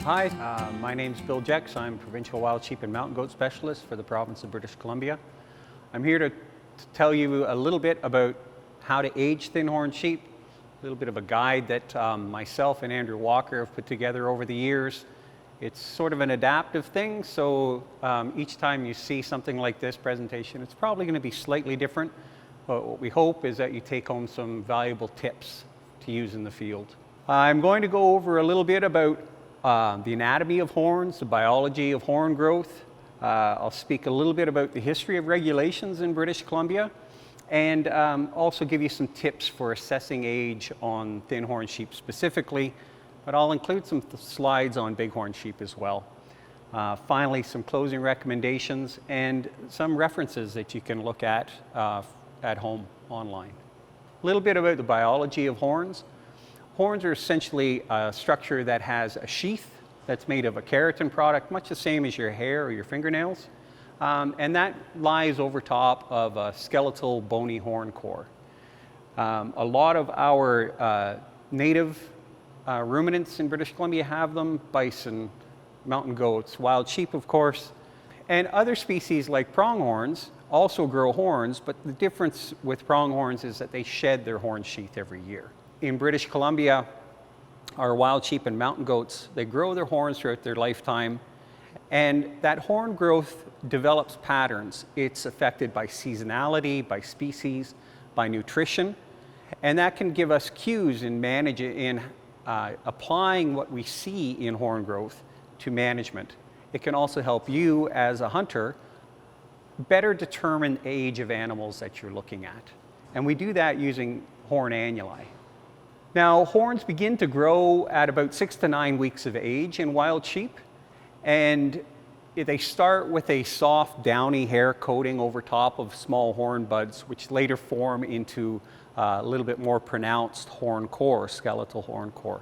Hi, my name's Bill Jex. I'm Provincial Wild Sheep and Mountain Goat Specialist for the province of British Columbia. I'm here to tell you a little bit about how to age thin-horn sheep, a little bit of a guide that myself and Andrew Walker have put together over the years. It's sort of an adaptive thing, so each time you see something like this presentation, it's probably going to be slightly different, but what we hope is that you take home some valuable tips to use in the field. I'm going to go over a little bit about the anatomy of horns, the biology of horn growth. I'll speak a little bit about the history of regulations in British Columbia, and also give you some tips for assessing age on thin-horn sheep specifically, but I'll include some slides on bighorn sheep as well. Finally, some closing recommendations and some references that you can look at home online. A little bit about the biology of horns. Horns are essentially a structure that has a sheath that's made of a keratin product, much the same as your hair or your fingernails, and that lies over top of a skeletal bony horn core. A lot of our native ruminants in British Columbia have them: bison, mountain goats, wild sheep, of course, and other species like pronghorns also grow horns, but the difference with pronghorns is that they shed their horn sheath every year. In British Columbia, our wild sheep and mountain goats, they grow their horns throughout their lifetime, and that horn growth develops patterns. It's affected by seasonality, by species, by nutrition, and that can give us cues in applying what we see in horn growth to management. It can also help you as a hunter better determine the age of animals that you're looking at. And we do that using horn annuli. Now, horns begin to grow at about 6 to 9 weeks of age in wild sheep, and they start with a soft, downy hair coating over top of small horn buds, which later form into a little bit more pronounced horn core, skeletal horn core.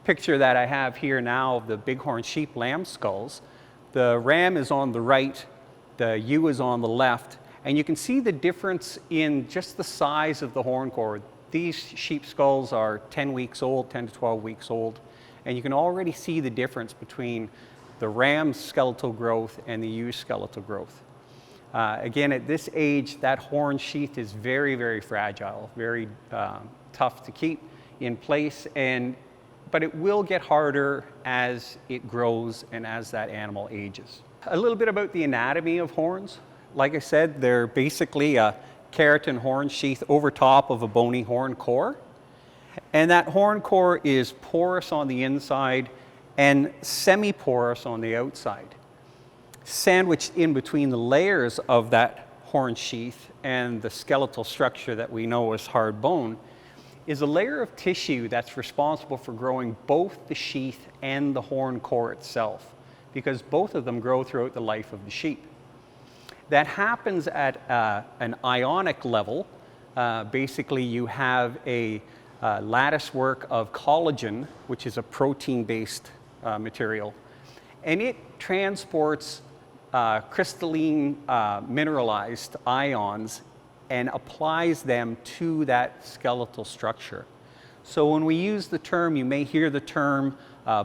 Picture that I have here now of the bighorn sheep lamb skulls. The ram is on the right, the ewe is on the left, and you can see the difference in just the size of the horn core. These sheep skulls are 10 weeks old, 10 to 12 weeks old, and you can already see the difference between the ram's skeletal growth and the ewe's skeletal growth. Again, at this age, that horn sheath is very, very fragile, very tough to keep in place, but it will get harder as it grows and as that animal ages. A little bit about the anatomy of horns. Like I said, they're basically a keratin horn sheath over top of a bony horn core. And that horn core is porous on the inside and semi-porous on the outside. Sandwiched in between the layers of that horn sheath and the skeletal structure that we know as hard bone is a layer of tissue that's responsible for growing both the sheath and the horn core itself, because both of them grow throughout the life of the sheep. That happens at an ionic level. Basically, you have a lattice work of collagen, which is a protein-based material, and it transports crystalline mineralized ions and applies them to that skeletal structure. So when we use the term, you may hear the term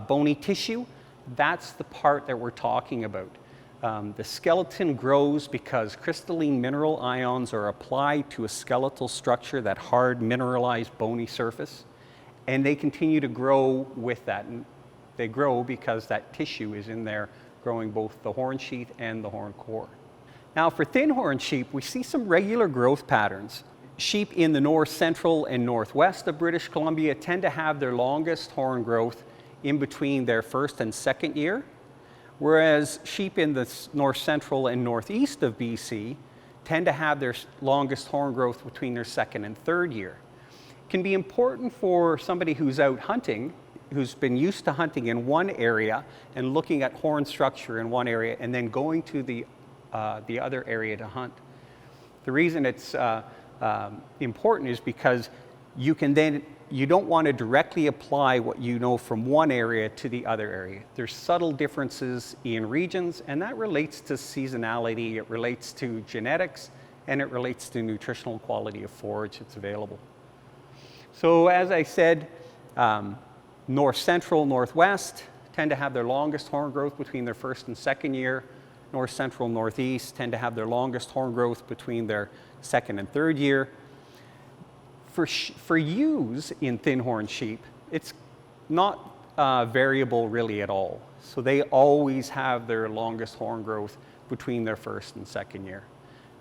bony tissue. That's the part that we're talking about. The skeleton grows because crystalline mineral ions are applied to a skeletal structure, that hard mineralized bony surface, and they continue to grow with that. And they grow because that tissue is in there growing both the horn sheath and the horn core. Now, for thin-horn sheep, we see some regular growth patterns. Sheep in the north central and northwest of British Columbia tend to have their longest horn growth in between their first and second year, whereas sheep in the north central and northeast of BC tend to have their longest horn growth between their second and third year. It can be important for somebody who's out hunting, who's been used to hunting in one area and looking at horn structure in one area and then going to the other area to hunt. The reason it's important is because you don't want to directly apply what you know from one area to the other area. There's subtle differences in regions, and that relates to seasonality, it relates to genetics, and it relates to nutritional quality of forage that's available. So as I said, north central, northwest tend to have their longest horn growth between their first and second year. North Central, Northeast tend to have their longest horn growth between their second and third year. For ewes in thin-horn sheep, it's not variable really at all. So they always have their longest horn growth between their first and second year.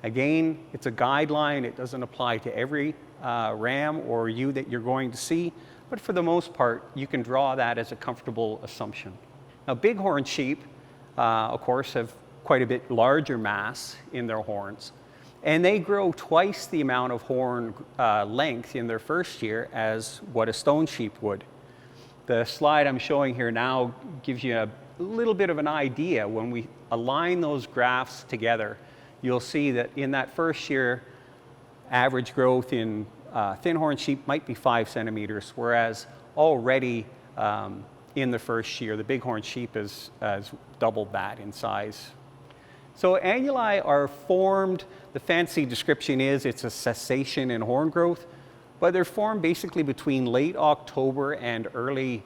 Again, it's a guideline. It doesn't apply to every ram or ewe that you're going to see, but for the most part, you can draw that as a comfortable assumption. Now, bighorn sheep, of course, have quite a bit larger mass in their horns, and they grow twice the amount of horn length in their first year as what a stone sheep would. The slide I'm showing here now gives you a little bit of an idea. When we align those graphs together, you'll see that in that first year, average growth in thin-horn sheep might be 5 centimeters, whereas already in the first year, the bighorn sheep has doubled that in size. So annuli are formed, the fancy description is it's a cessation in horn growth, but they're formed basically between late October and early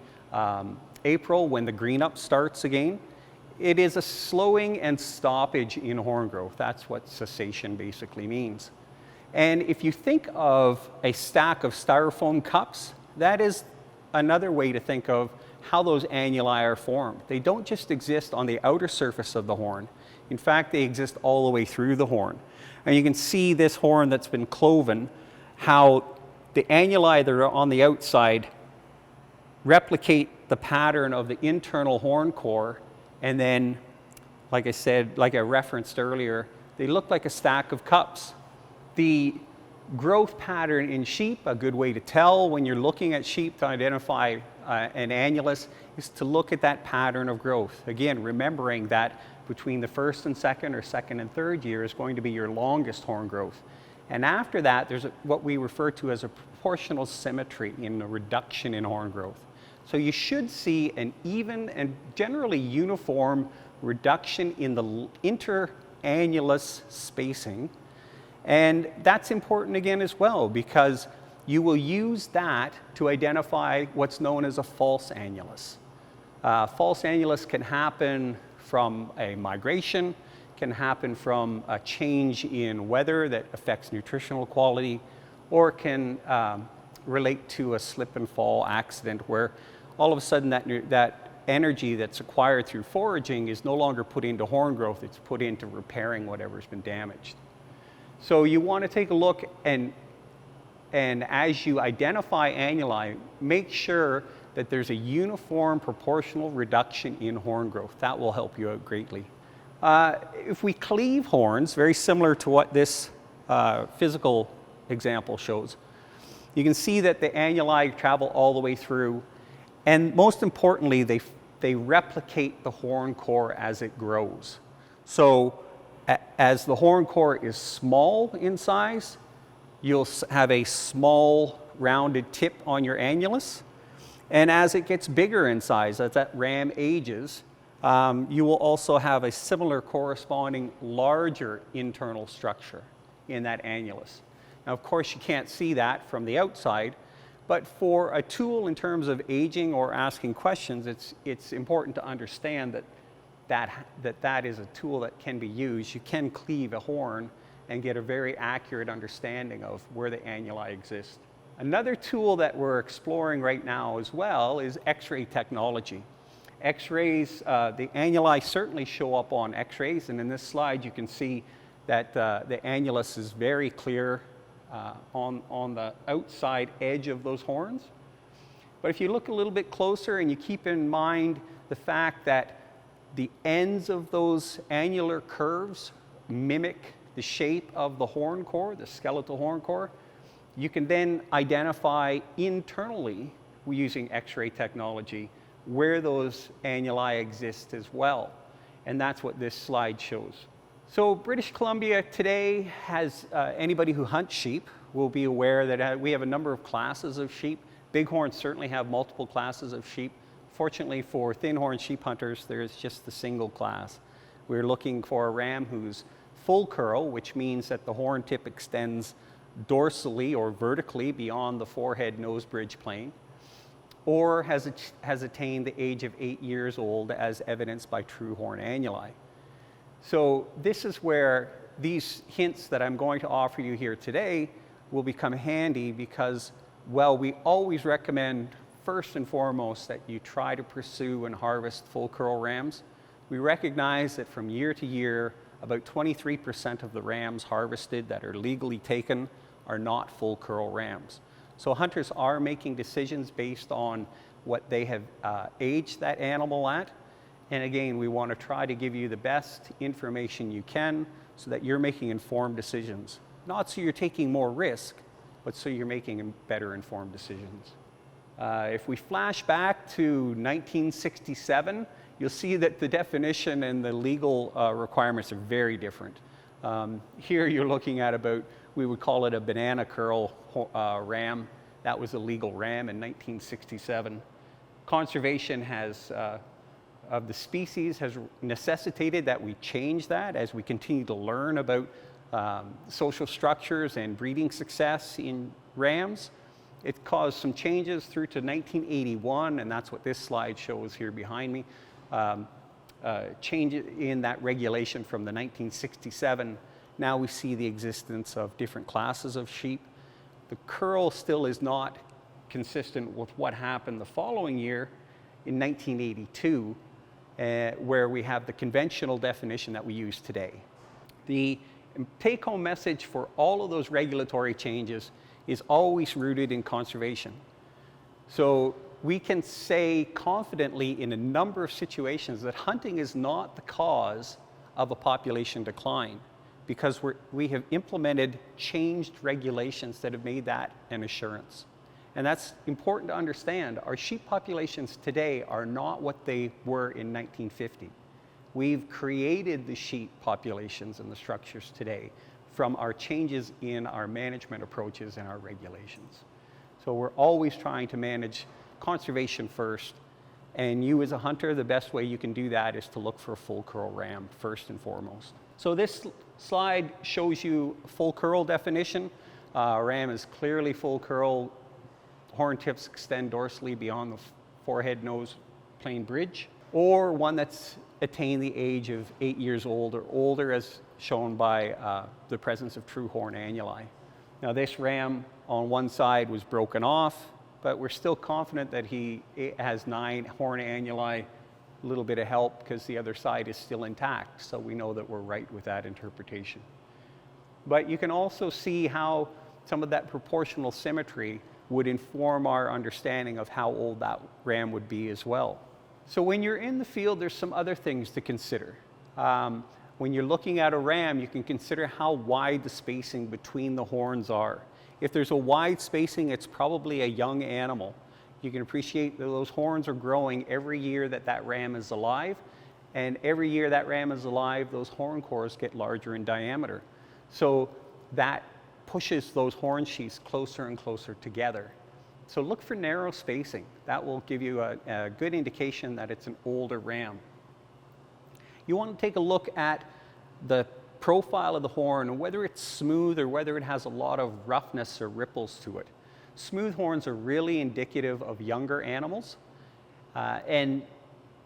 April when the green up starts again. It is a slowing and stoppage in horn growth. That's what cessation basically means. And if you think of a stack of styrofoam cups, that is another way to think of how those annuli are formed. They don't just exist on the outer surface of the horn. In fact, they exist all the way through the horn. And you can see this horn that's been cloven, how the annuli that are on the outside replicate the pattern of the internal horn core, and then, like I said, like I referenced earlier, they look like a stack of cups. The growth pattern in sheep, a good way to tell when you're looking at sheep to identify an annulus, is to look at that pattern of growth. Again, remembering that between the first and second or second and third year is going to be your longest horn growth. And after that, there's what we refer to as a proportional symmetry in a reduction in horn growth. So you should see an even and generally uniform reduction in the interannulus spacing. And that's important again as well, because you will use that to identify what's known as a false annulus. False annulus can happen from a migration, can happen from a change in weather that affects nutritional quality, or can relate to a slip and fall accident where all of a sudden that energy that's acquired through foraging is no longer put into horn growth, it's put into repairing whatever's been damaged. So you want to take a look, and as you identify annuli, make sure that there's a uniform proportional reduction in horn growth. That will help you out greatly. If we cleave horns, very similar to what this physical example shows, you can see that the annuli travel all the way through, and most importantly, they replicate the horn core as it grows. So as the horn core is small in size, you'll have a small rounded tip on your annulus. And as it gets bigger in size, as that ram ages, you will also have a similar corresponding larger internal structure in that annulus. Now, of course, you can't see that from the outside, but for a tool in terms of aging or asking questions, it's important to understand that is a tool that can be used. You can cleave a horn and get a very accurate understanding of where the annuli exist. Another tool that we're exploring right now as well is X-ray technology. X-rays, the annuli certainly show up on X-rays, and in this slide you can see that the annulus is very clear on the outside edge of those horns. But if you look a little bit closer and you keep in mind the fact that the ends of those annular curves mimic the shape of the horn core, the skeletal horn core, you can then identify internally, using X-ray technology, where those annuli exist as well. And that's what this slide shows. So British Columbia today has, anybody who hunts sheep will be aware that we have a number of classes of sheep. Bighorns certainly have multiple classes of sheep. Fortunately for thin-horn sheep hunters, there's just the single class. We're looking for a ram who's Fullcurl, which means that the horn tip extends dorsally or vertically beyond the forehead nose bridge plane, or has attained the age of 8 years old as evidenced by true horn annuli. So this is where these hints that I'm going to offer you here today will become handy because, well, we always recommend first and foremost that you try to pursue and harvest full curl rams. We recognize that from year to year, about 23% of the rams harvested that are legally taken are not full curl rams. So hunters are making decisions based on what they have aged that animal at. And again, we want to try to give you the best information you can so that you're making informed decisions. Not so you're taking more risk, but so you're making better informed decisions. If we flash back to 1967, you'll see that the definition and the legal requirements are very different. Here you're looking at about, we would call it a banana curl ram. That was a legal ram in 1967. Conservation of the species has necessitated that we change that as we continue to learn about social structures and breeding success in rams. It caused some changes through to 1981, and that's what this slide shows here behind me. Change in that regulation from the 1967. Now we see the existence of different classes of sheep. The curl still is not consistent with what happened the following year in 1982, where we have the conventional definition that we use today. The take-home message for all of those regulatory changes is always rooted in conservation. So we can say confidently in a number of situations that hunting is not the cause of a population decline because we have implemented changed regulations that have made that an assurance. And that's important to understand. Our sheep populations today are not what they were in 1950. We've created the sheep populations and the structures today from our changes in our management approaches and our regulations. So we're always trying to manage conservation first, and you as a hunter, the best way you can do that is to look for a full curl ram first and foremost. So this slide shows you full curl definition. Ram is clearly full curl. Horn tips extend dorsally beyond the forehead nose plane bridge, or one that's attained the age of 8 years old or older as shown by the presence of true horn annuli. Now this ram on one side was broken off, but we're still confident that he has 9 horn annuli, a little bit of help because the other side is still intact, so we know that we're right with that interpretation. But you can also see how some of that proportional symmetry would inform our understanding of how old that ram would be as well. So when you're in the field, there's some other things to consider. When you're looking at a ram, you can consider how wide the spacing between the horns are. If there's a wide spacing, it's probably a young animal. You can appreciate that those horns are growing every year that that ram is alive, and every year that ram is alive, those horn cores get larger in diameter. So that pushes those horn sheaths closer and closer together. So look for narrow spacing. That will give you a good indication that it's an older ram. You want to take a look at the profile of the horn, whether it's smooth or whether it has a lot of roughness or ripples to it. Smooth horns are really indicative of younger animals. And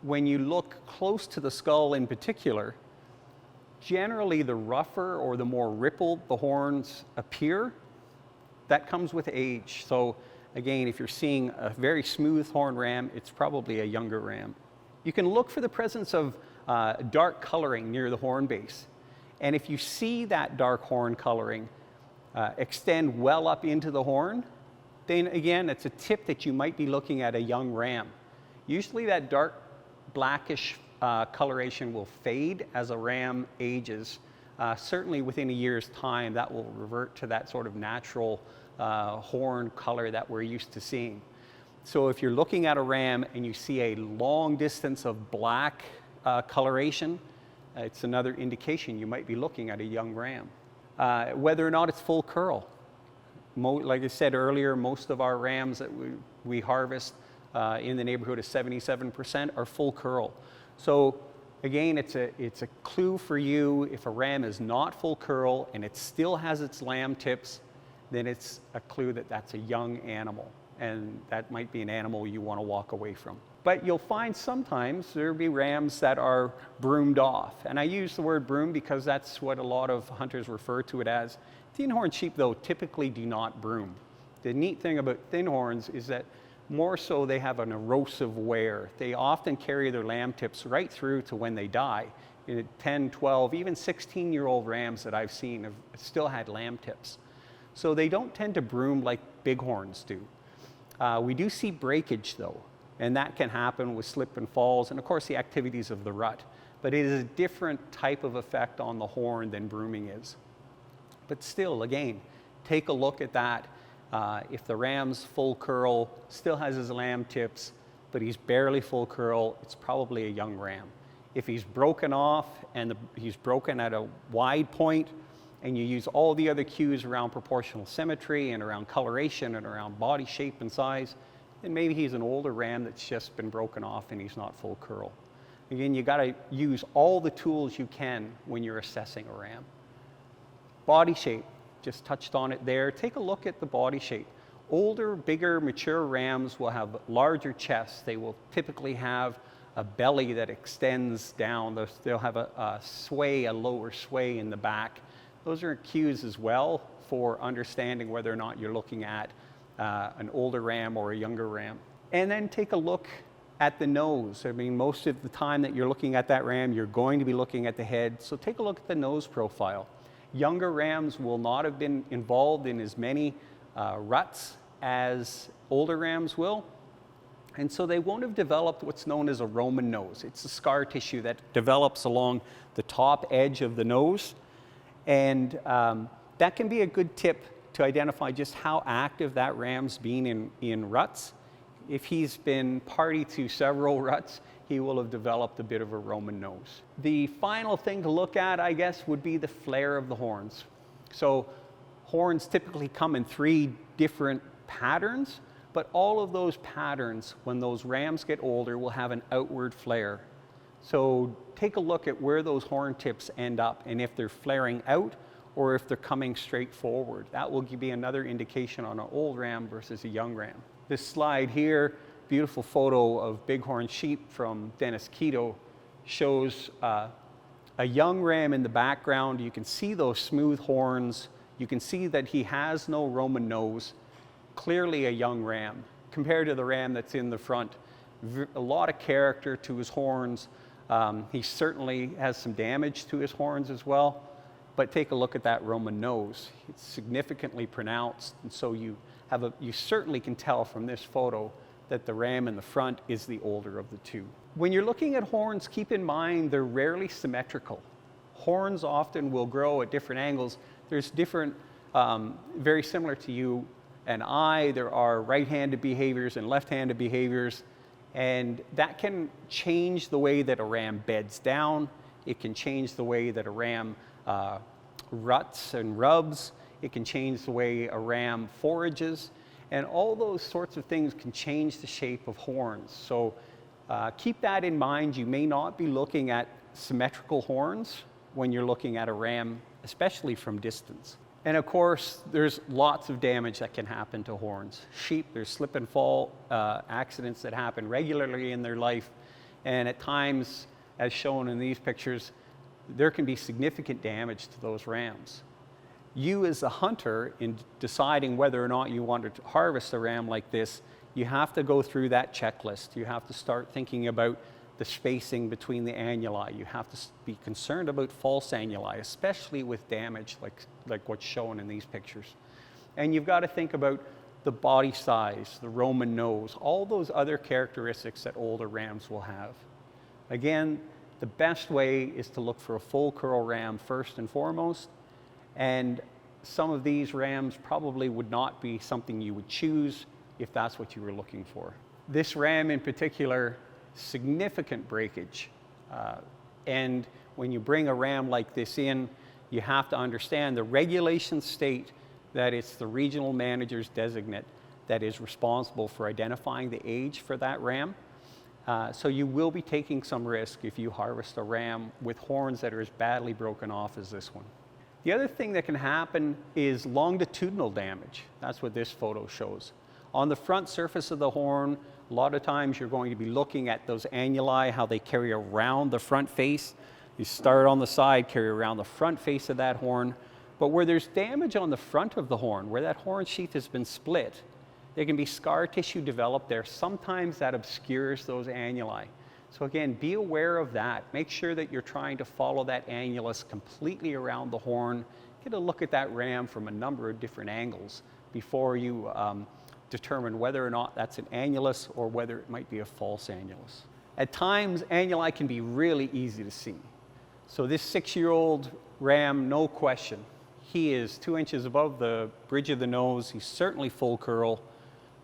when you look close to the skull in particular, generally the rougher or the more rippled the horns appear, that comes with age. So again, if you're seeing a very smooth horn ram, it's probably a younger ram. You can look for the presence of dark coloring near the horn base. And if you see that dark horn coloring extend well up into the horn, then again, it's a tip that you might be looking at a young ram. Usually that dark blackish coloration will fade as a ram ages. Certainly within a year's time, that will revert to that sort of natural horn color that we're used to seeing. So if you're looking at a ram and you see a long distance of black coloration, it's another indication you might be looking at a young ram. Whether or not it's full curl. Like I said earlier, most of our rams that we harvest in the neighborhood of 77% are full curl. So again, it's a clue for you. If a ram is not full curl and it still has its lamb tips, then it's a clue that that's a young animal. and that might be an animal you want to walk away from. But you'll find sometimes there'll be rams that are broomed off. And I use the word broom because that's what a lot of hunters refer to it as. Thin horned sheep, though, typically do not broom. The neat thing about thin horns is that more so they have an erosive wear. They often carry their lamb tips right through to when they die. 10, 12, even 16-year-old rams that I've seen have still had lamb tips. So they don't tend to broom like bighorns do. We do see breakage, though. And that can happen with slip and falls, and of course the activities of the rut. But it is a different type of effect on the horn than brooming is. But still, again, take a look at that. If the ram's full curl, still has his lamb tips, but he's barely full curl, it's probably a young ram. If he's broken off and he's broken at a wide point, and you use all the other cues around proportional symmetry and around coloration and around body shape and size, then maybe he's an older ram that's just been broken off and he's not full curl. Again, you got to use all the tools you can when you're assessing a ram. Body shape, just touched on it there. Take a look at the body shape. Older, bigger, mature rams will have larger chests. They will typically have a belly that extends down. They'll have a sway, a lower sway in the back. Those are cues as well for understanding whether or not you're looking at an older ram or a younger ram. And then take a look at the nose. I mean, most of the time that you're looking at that ram, you're going to be looking at the head. So take a look at the nose profile. Younger rams will not have been involved in as many ruts as older rams will. And so they won't have developed what's known as a Roman nose. It's the scar tissue that develops along the top edge of the nose. And that can be a good tip to identify just how active that ram's been in ruts. If he's been party to several ruts, he will have developed a bit of a Roman nose. The final thing to look at, I guess, would be the flare of the horns. So horns typically come in 3 different patterns, but all of those patterns, when those rams get older, will have an outward flare. So take a look at where those horn tips end up and if they're flaring out or if they're coming straight forward. That will give you another indication on an old ram versus a young ram. This slide here, beautiful photo of bighorn sheep from Dennis Keto, shows a young ram in the background. You can see those smooth horns. You can see that he has no Roman nose. Clearly a young ram compared to the ram that's in the front. A lot of character to his horns. He certainly has some damage to his horns as well, but take a look at that Roman nose. It's significantly pronounced, and so you certainly can tell from this photo that the ram in the front is the older of the two. When you're looking at horns, keep in mind they're rarely symmetrical. Horns often will grow at different angles. There's different, very similar to you and I, there are right-handed behaviors and left-handed behaviors, and that can change the way that a ram beds down. It can change the way that a ram ruts and rubs. It can change the way a ram forages, and all those sorts of things can change the shape of horns. So keep that in mind. You may not be looking at symmetrical horns when you're looking at a ram, especially from distance. And of course, there's lots of damage that can happen to horns. Sheep, there's slip and fall accidents that happen regularly in their life. And at times, as shown in these pictures, there can be significant damage to those rams. You as a hunter, in deciding whether or not you want to harvest a ram like this, you have to go through that checklist. You have to start thinking about the spacing between the annuli. You have to be concerned about false annuli, especially with damage like what's shown in these pictures. And you've got to think about the body size, the Roman nose, all those other characteristics that older rams will have. Again, the best way is to look for a full curl ram first and foremost, and some of these rams probably would not be something you would choose if that's what you were looking for. This ram in particular, significant breakage. And when you bring a ram like this in, you have to understand the regulations state that it's the regional manager's designate that is responsible for identifying the age for that ram. So you will be taking some risk if you harvest a ram with horns that are as badly broken off as this one. The other thing that can happen is longitudinal damage. That's what this photo shows. On the front surface of the horn, a lot of times you're going to be looking at those annuli, how they carry around the front face. You start on the side, carry around the front face of that horn. But where there's damage on the front of the horn, where that horn sheath has been split, there can be scar tissue developed there. Sometimes that obscures those annuli. So again, be aware of that. Make sure that you're trying to follow that annulus completely around the horn. Get a look at that ram from a number of different angles before you determine whether or not that's an annulus or whether it might be a false annulus. At times, annuli can be really easy to see. So this 6-year-old ram, no question, he is 2 inches above the bridge of the nose. He's certainly full curl.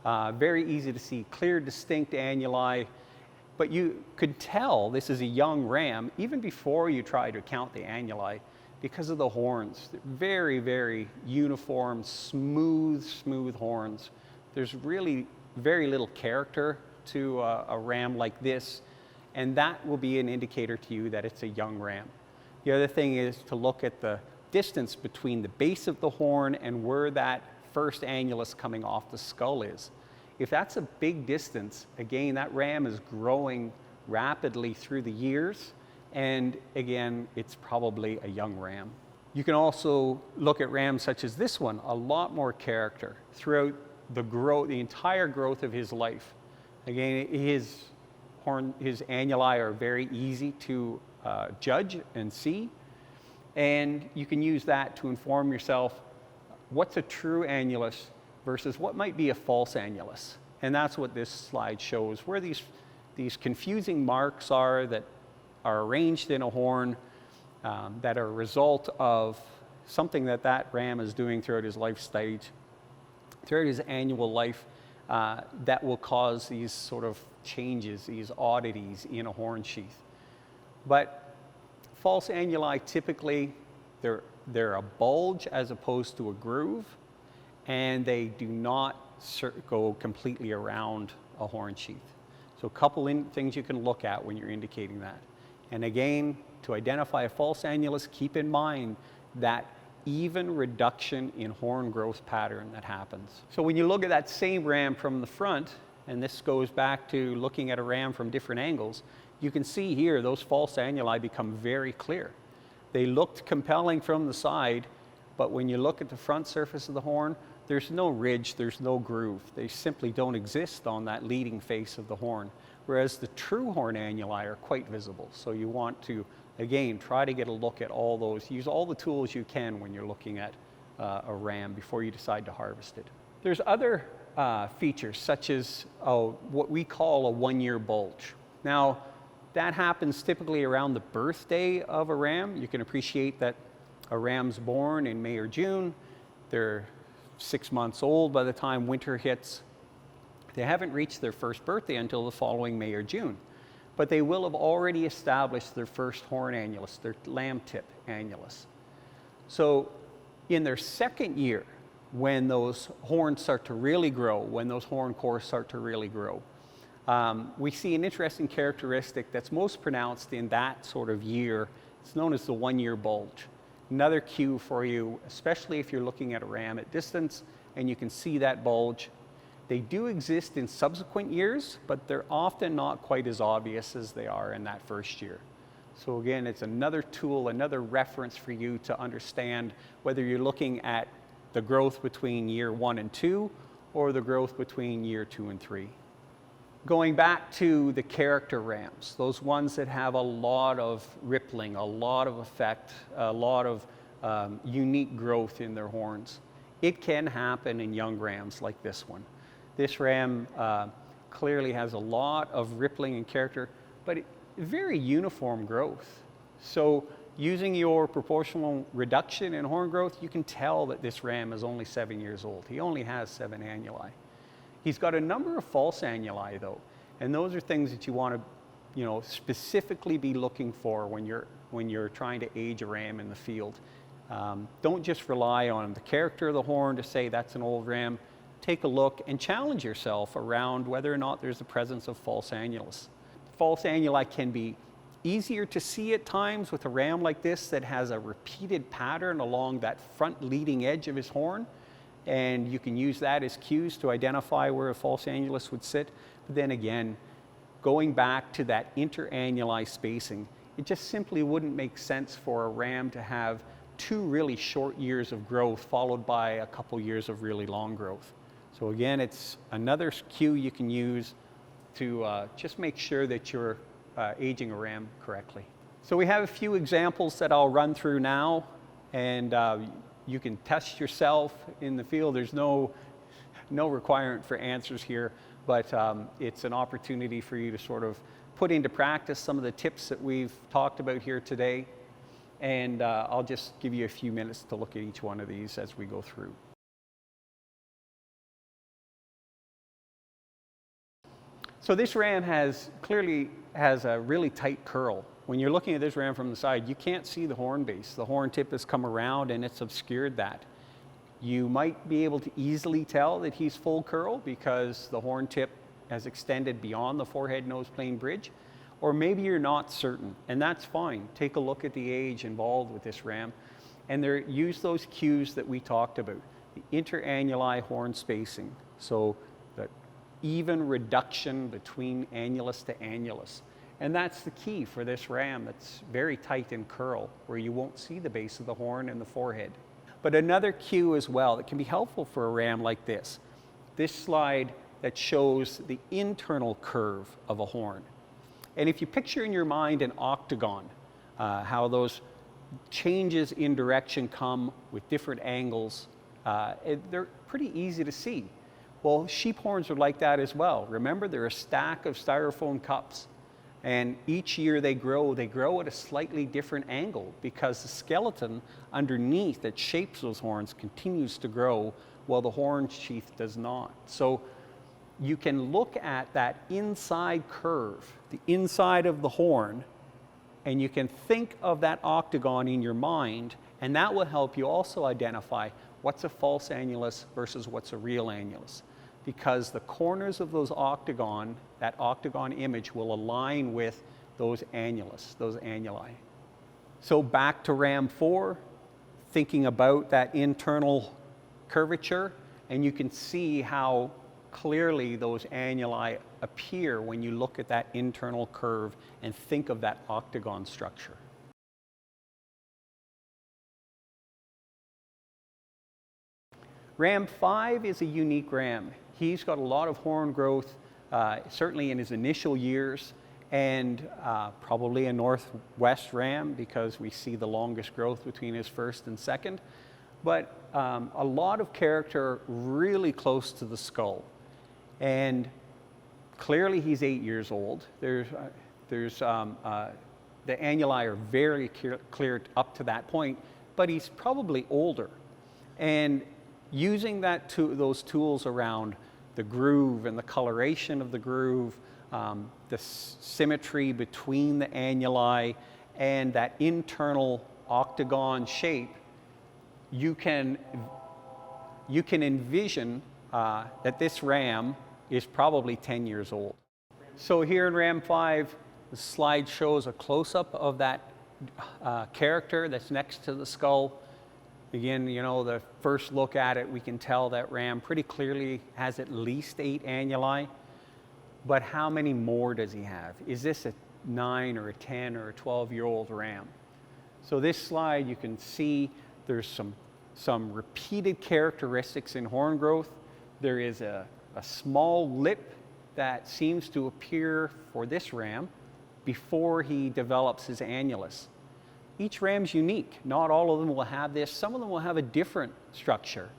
Very easy to see, clear, distinct annuli. But you could tell this is a young ram even before you try to count the annuli because of the horns. They're very, very uniform, smooth horns. There's really very little character to a ram like this, and that will be an indicator to you that it's a young ram. The other thing is to look at the distance between the base of the horn and where that first annulus coming off the skull is. If that's a big distance, again, that ram is growing rapidly through the years, and again, it's probably a young ram. You can also look at rams such as this one, a lot more character throughout the entire growth of his life. Again, his annuli are very easy to judge and see, and you can use that to inform yourself what's a true annulus versus what might be a false annulus. And that's what this slide shows, where these confusing marks are that are arranged in a horn that are a result of something that ram is doing throughout his life stage, throughout his annual life, that will cause these sort of changes, these oddities in a horn sheath. But false annuli, typically, they're a bulge as opposed to a groove, and they do not go completely around a horn sheath. So a couple things you can look at when you're indicating that. And again, to identify a false annulus, keep in mind that even reduction in horn growth pattern that happens. So when you look at that same ram from the front, and this goes back to looking at a ram from different angles, you can see here those false annuli become very clear. They looked compelling from the side, but when you look at the front surface of the horn, there's no ridge, there's no groove. They simply don't exist on that leading face of the horn, whereas the true horn annuli are quite visible. So you want to, again, try to get a look at all those. Use all the tools you can when you're looking at a ram before you decide to harvest it. There's other features, such as what we call a one-year bulge. Now, that happens typically around the birthday of a ram. You can appreciate that a ram's born in May or June. They're 6 months old by the time winter hits. They haven't reached their first birthday until the following May or June, but they will have already established their first horn annulus, their lamb tip annulus. So in their second year, when those horns start to really grow, when those horn cores start to really grow, we see an interesting characteristic that's most pronounced in that sort of year. It's known as the one-year bulge. Another cue for you, especially if you're looking at a ram at distance and you can see that bulge. They do exist in subsequent years, but they're often not quite as obvious as they are in that first year. So again, it's another tool, another reference for you to understand whether you're looking at the growth between year 1 and 2 or the growth between year 2 and 3. Going back to the character rams, those ones that have a lot of rippling, a lot of effect, a lot of unique growth in their horns. It can happen in young rams like this one. This ram clearly has a lot of rippling and character, but very uniform growth. So using your proportional reduction in horn growth, you can tell that this ram is only 7 years old. He only has 7 annuli. He's got a number of false annuli though, and those are things that you want to, specifically be looking for when you're trying to age a ram in the field. Don't just rely on the character of the horn to say that's an old ram. Take a look and challenge yourself around whether or not there's the presence of false annulus. False annuli can be easier to see at times with a ram like this that has a repeated pattern along that front leading edge of his horn. and you can use that as cues to identify where a false annulus would sit. But then again, going back to that interannuli spacing, it just simply wouldn't make sense for a ram to have 2 really short years of growth followed by a couple years of really long growth. So again, it's another cue you can use to just make sure that you're aging a ram correctly. So we have a few examples that I'll run through now, and you can test yourself in the field. There's no requirement for answers here, but it's an opportunity for you to sort of put into practice some of the tips that we've talked about here today. And I'll just give you a few minutes to look at each one of these as we go through. So this ram clearly has a really tight curl. When you're looking at this ram from the side, you can't see the horn base. The horn tip has come around and it's obscured that. You might be able to easily tell that he's full curl because the horn tip has extended beyond the forehead nose plane bridge, or maybe you're not certain, and that's fine. Take a look at the age involved with this ram, and use those cues that we talked about, the interannuli horn spacing, so the even reduction between annulus to annulus. And that's the key for this ram that's very tight in curl, where you won't see the base of the horn and the forehead. But another cue as well that can be helpful for a ram like this slide that shows the internal curve of a horn. And if you picture in your mind an octagon, how those changes in direction come with different angles, they're pretty easy to see. Well, sheep horns are like that as well. Remember, they're a stack of styrofoam cups. And each year they grow at a slightly different angle because the skeleton underneath that shapes those horns continues to grow while the horn sheath does not. So you can look at that inside curve, the inside of the horn, and you can think of that octagon in your mind, and that will help you also identify what's a false annulus versus what's a real annulus. Because the corners of those that octagon image will align with those annulus, those annuli. So back to ram 4, thinking about that internal curvature, and you can see how clearly those annuli appear when you look at that internal curve and think of that octagon structure. Ram 5 is a unique ram. He's got a lot of horn growth, certainly in his initial years, and probably a northwest ram because we see the longest growth between his first and second. But a lot of character really close to the skull. And clearly he's 8 years old. The annuli are very clear up to that point, but he's probably older. And using those tools around the groove and the coloration of the groove, the symmetry between the annuli and that internal octagon shape, you can envision that this ram is probably 10 years old. So here in ram 5, the slide shows a close-up of that character that's next to the skull. Again, the first look at it, we can tell that ram pretty clearly has at least 8 annuli. But how many more does he have? Is this a 9 or a 10 or a 12-year-old ram? So this slide, you can see there's some repeated characteristics in horn growth. There is a small lip that seems to appear for this ram before he develops his annulus. Each ram's unique. Not all of them will have this. Some of them will have a different structure.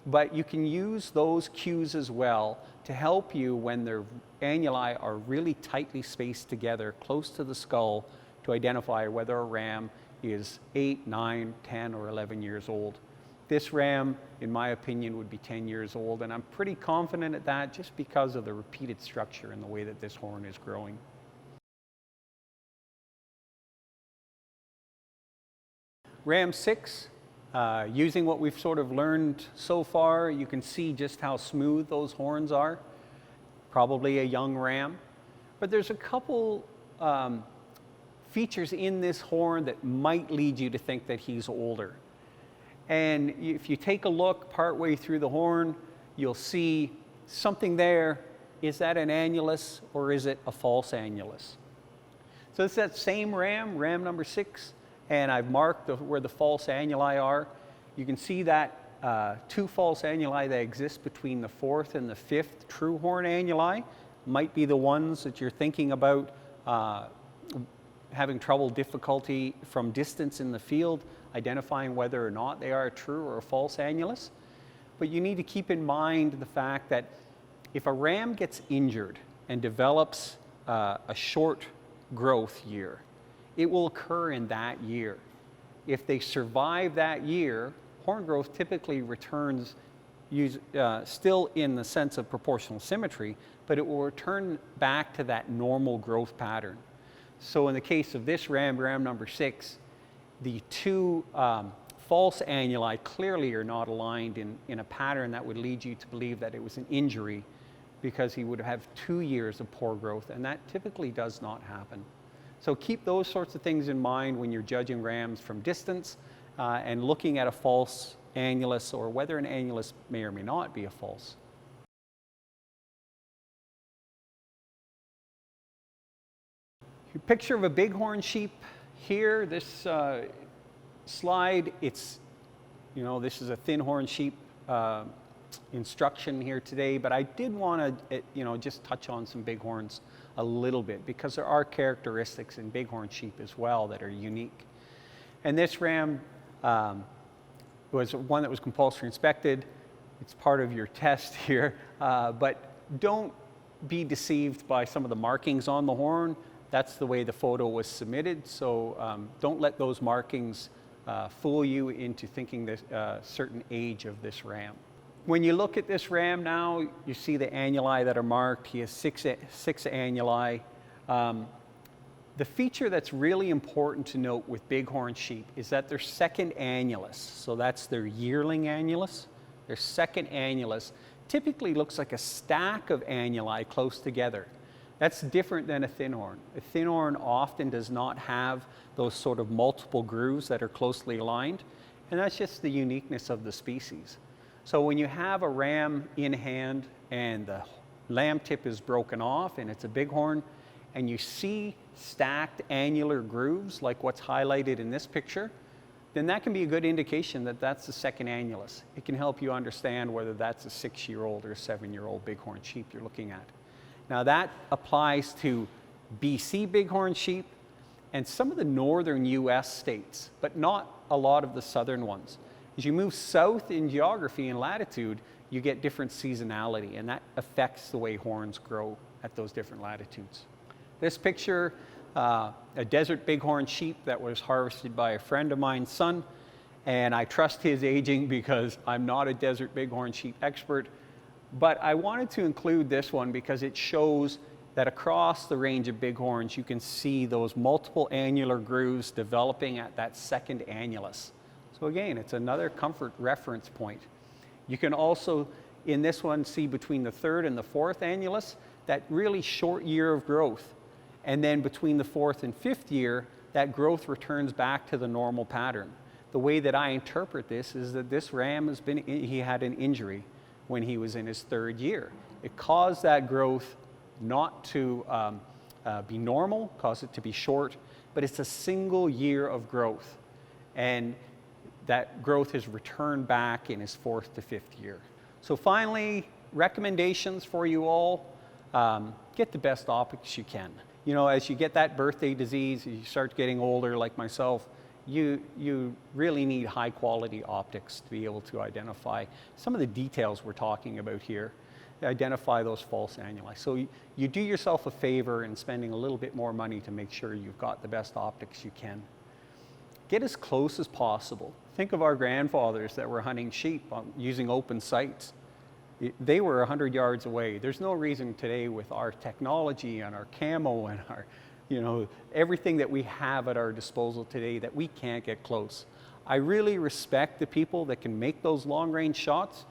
But you can use those cues as well to help you when their annuli are really tightly spaced together close to the skull to identify whether a ram is 8, 9, 10, or 11 years old. This ram, in my opinion, would be 10 years old, and I'm pretty confident at that just because of the repeated structure and the way that this horn is growing. Ram 6, using what we've sort of learned so far, you can see just how smooth those horns are. Probably a young ram. But there's a couple features in this horn that might lead you to think that he's older. And if you take a look partway through the horn, you'll see something there. Is that an annulus or is it a false annulus? So it's that same ram, ram number 6, and I've marked where the false annuli are. You can see that 2 false annuli that exist between the 4th and the 5th true horn annuli might be the ones that you're thinking about having difficulty from distance in the field, identifying whether or not they are a true or a false annulus. But you need to keep in mind the fact that if a ram gets injured and develops a short growth year, it will occur in that year. If they survive that year, horn growth typically returns still in the sense of proportional symmetry, but it will return back to that normal growth pattern. So in the case of this ram, ram number 6, the 2 false annuli clearly are not aligned in a pattern that would lead you to believe that it was an injury, because he would have 2 years of poor growth, and that typically does not happen. So keep those sorts of things in mind when you're judging rams from distance and looking at a false annulus, or whether an annulus may or may not be a false. Picture of a bighorn sheep here. This slide, this is a thin horn sheep instruction here today, but I did want to just touch on some bighorns a little bit, because there are characteristics in bighorn sheep as well that are unique. And this ram was one that was compulsory inspected. It's part of your test here, but don't be deceived by some of the markings on the horn. That's the way the photo was submitted, so don't let those markings fool you into thinking this certain age of this ram. When you look at this ram now, you see the annuli that are marked. He has six annuli. The feature that's really important to note with bighorn sheep is that their second annulus, so that's their yearling annulus, their second annulus typically looks like a stack of annuli close together. That's different than a thin horn. A thin horn often does not have those sort of multiple grooves that are closely aligned, and that's just the uniqueness of the species. So when you have a ram in hand and the lamb tip is broken off and it's a bighorn, and you see stacked annular grooves like what's highlighted in this picture, then that can be a good indication that that's the second annulus. It can help you understand whether that's a 6-year-old or a 7-year-old bighorn sheep you're looking at. Now that applies to BC bighorn sheep and some of the northern US states, but not a lot of the southern ones. As you move south in geography and latitude, you get different seasonality, and that affects the way horns grow at those different latitudes. This picture, a desert bighorn sheep that was harvested by a friend of mine's son, and I trust his aging because I'm not a desert bighorn sheep expert, but I wanted to include this one because it shows that across the range of bighorns, you can see those multiple annular grooves developing at that second annulus. So again, it's another comfort reference point. You can also, in this one, see between the 3rd and the 4th annulus, that really short year of growth. And then between the 4th and 5th year, that growth returns back to the normal pattern. The way that I interpret this is that this ram he had an injury when he was in his 3rd year. It caused that growth not to be normal, caused it to be short, but it's a single year of growth. And that growth has returned back in his 4th to 5th year. So finally, recommendations for you all, get the best optics you can. You know, as you get that birthday disease, you start getting older like myself, you really need high quality optics to be able to identify some of the details we're talking about here, identify those false annuli. So you do yourself a favor in spending a little bit more money to make sure you've got the best optics you can. Get as close as possible. Think of our grandfathers that were hunting sheep using open sights. They were 100 yards away. There's no reason today with our technology and our camo and our, everything that we have at our disposal today that we can't get close. I really respect the people that can make those long-range shots,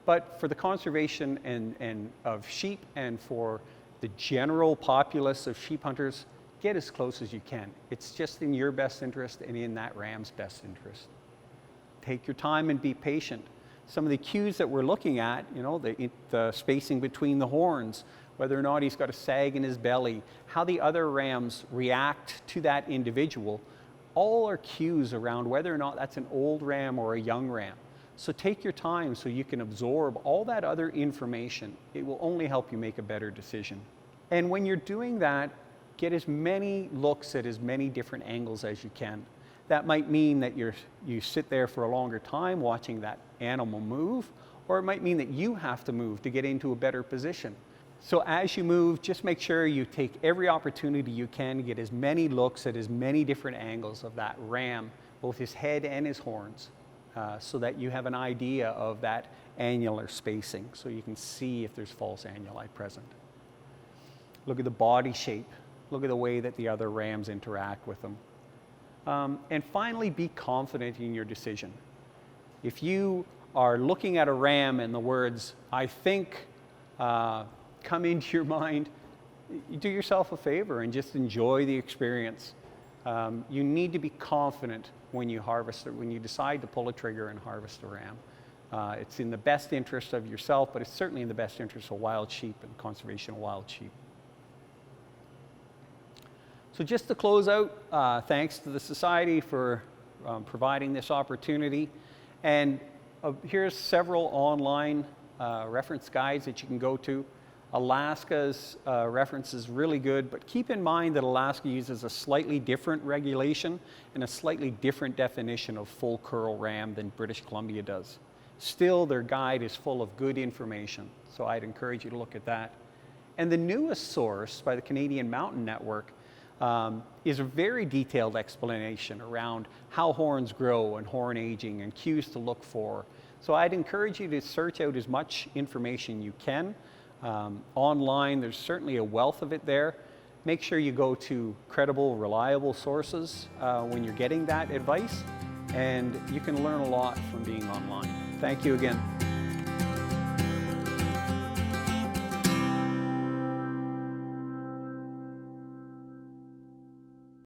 but for the conservation and of sheep and for the general populace of sheep hunters, get as close as you can. It's just in your best interest and in that ram's best interest. take your time and be patient. Some of the cues that we're looking at, you know, the spacing between the horns, whether or not he's got a sag in his belly, how the other rams react to that individual, all are cues around whether or not that's an old ram or a young ram. So take your time so you can absorb all that other information. It will only help you make a better decision. And when you're doing that, get as many looks at as many different angles as you can. That might mean that you sit there for a longer time watching that animal move, or it might mean that you have to move to get into a better position. So as you move, just make sure you take every opportunity you can to get as many looks at as many different angles of that ram, both his head and his horns, so that you have an idea of that annular spacing, so you can see if there's false annuli present. Look at the body shape. Look at the way that the other rams interact with them. And finally, be confident in your decision. If you are looking at a ram and the words, "I think," come into your mind, you do yourself a favor and just enjoy the experience. You need to be confident when you harvest, when you decide to pull a trigger and harvest a ram. It's in the best interest of yourself, but it's certainly in the best interest of wild sheep and conservation of wild sheep. So just to close out, thanks to the Society for providing this opportunity. And here's several online reference guides that you can go to. Alaska's reference is really good, but keep in mind that Alaska uses a slightly different regulation and a slightly different definition of full curl ram than British Columbia does. Still, their guide is full of good information, so I'd encourage you to look at that. And the newest source by the Canadian Mountain Network is a very detailed explanation around how horns grow and horn aging and cues to look for. So I'd encourage you to search out as much information you can. Online, there's certainly a wealth of it there. Make sure you go to credible, reliable sources when you're getting that advice, and you can learn a lot from being online. Thank you again.